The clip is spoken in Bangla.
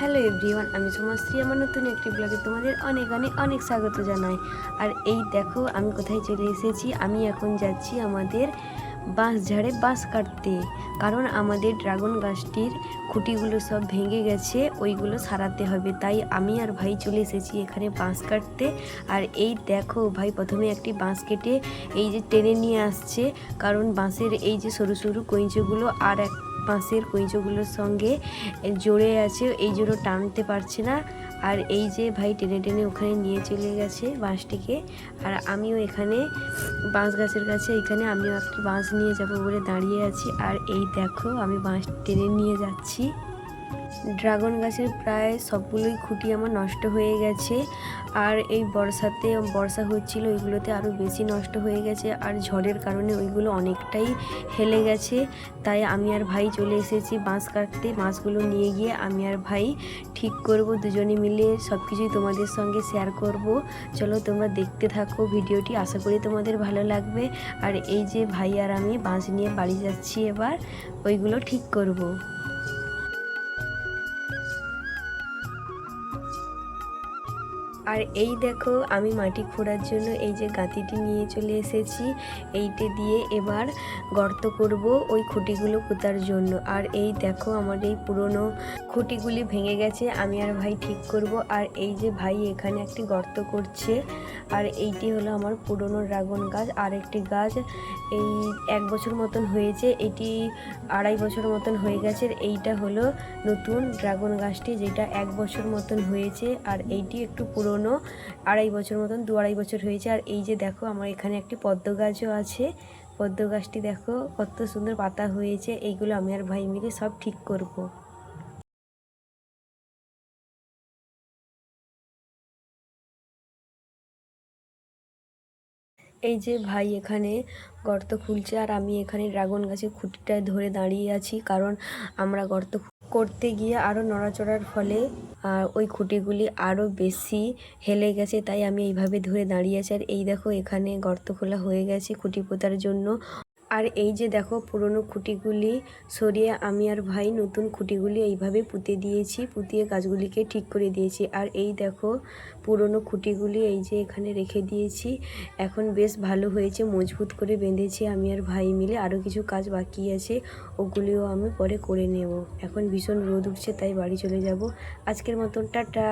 হ্যালো এভরিওয়ান, আমি সোমাশ্রী। আমার নতুন একটি ব্লগে তোমাদের অনেক অনেক অনেক স্বাগত জানাই। আর এই দেখো আমি কোথায় চলে এসেছি। আমি এখন যাচ্ছি আমাদের বাঁশঝাড়ে বাঁশ কাটতে, কারণ আমাদের ড্রাগন গাছটির খুঁটিগুলো সব ভেঙে গেছে, ওইগুলো সারাতে হবে। তাই আমি আর ভাই চলে এসেছি এখানে বাঁশ কাটতে। আর এই দেখো ভাই প্রথমে একটি বাঁশ কেটে এই যে টেনে নিয়ে আসছে, কারণ বাঁশের এই যে সরু সরু কইঁচোগুলো আর এক বাঁশের কইঁচোগুলোর সঙ্গে জড়ে আছে, এই জন্য টানতে পারছে না। আর এই যে ভাই টেনে টেনে ওখানে নিয়ে চলে গেছে বাঁশটিকে। আর আমিও এখানে বাঁশ গাছের কাছে এখানে আমিও একটি বাঁশ নিয়ে যাব বলে দাঁড়িয়ে আছি। আর এই দেখো আমি বাঁশ টেনে নিয়ে যাচ্ছি। ড্রাগন গাছের প্রায় সবগুলোই খুঁটি আমার নষ্ট হয়ে গেছে। আর এই বর্ষা হচ্ছিল, ওইগুলোতে আরও বেশি নষ্ট হয়ে গেছে। আর ঝড়ের কারণে ওইগুলো অনেকটাই হেলে গেছে। তাই আমি আর ভাই চলে এসেছি বাঁশ কাটতে। বাঁশগুলো নিয়ে গিয়ে আমি আর ভাই ঠিক করব, দুজনে মিলে সব কিছুই তোমাদের সঙ্গে শেয়ার করব। চলো তোমরা দেখতে থাকো ভিডিওটি, আশা করি তোমাদের ভালো লাগবে। আর এই যে ভাই আর আমি বাঁশ নিয়ে বাড়ি যাচ্ছি, এবার ওইগুলো ঠিক করব। আর এই দেখো আমি মাটি খোঁড়ার জন্য এই যে গাঁতিটি নিয়ে চলে এসেছি। এইটা দিয়ে এবার গর্ত করব ওই খুঁটিগুলো পোঁতার জন্য। আর এই দেখো আমার এই পুরনো খুঁটিগুলি ভেঙে গেছে, আমি আর ভাই ঠিক করব। আর এই যে ভাই এখানে একটি গর্ত করছে। আর এইটি হলো আমার পুরনো ড্রাগন গাছ। আর একটি গাছ এই 1 বছর মতন হয়েছে, এটি 2.5 বছর মতন হয়ে গেছে। এইটা হলো নতুন ড্রাগন গাছটি, যেটা 1 বছর মতন হয়েছে। আর এইটি একটু পুরনো, 2.5 বছর মতন, 2-2.5 বছর হয়েছে। আর এই যে দেখো আমার এখানে একটি পদ্ম গাছও আছে। পদ্ম গাছটি দেখো কত সুন্দর পাতা হয়েছে। এইগুলো আমি আর ভাই মিলে সব ঠিক করব। এই যে ভাই এখানে গর্ত খুলছে, আর আমি এখানে ড্রাগন গাছের খুঁটিটায় ধরে দাঁড়িয়ে আছি, কারণ আমরা গর্ত করতে গিয়ে আরও নড়াচড়ার ফলে ওই খুঁটিগুলি আরও বেশি হেলে গেছে। তাই আমি এইভাবে ধরে দাঁড়িয়ে আছি। আর এই দেখো এখানে গর্ত খোলা হয়ে গেছে খুঁটি পোঁতার জন্য। আর এই যে দেখো পুরনো খুঁটিগুলি সরিয়ে আমি আর ভাই নতুন খুঁটিগুলি এইভাবে পুঁতে দিয়েছি, পুঁতিয়ে গাছগুলিকে ঠিক করে দিয়েছি। আর এই দেখো পুরনো খুঁটিগুলি এই যে এখানে রেখে দিয়েছি, এখন বেশ ভালো হয়েছে, মজবুত করে বেঁধেছি আমি আর ভাই মিলে। আরও কিছু কাজ বাকি আছে, ওগুলিও আমি পরে করে নেব। এখন ভীষণ রোদ উঠছে, তাই বাড়ি চলে যাব। আজকের মতন টাটা।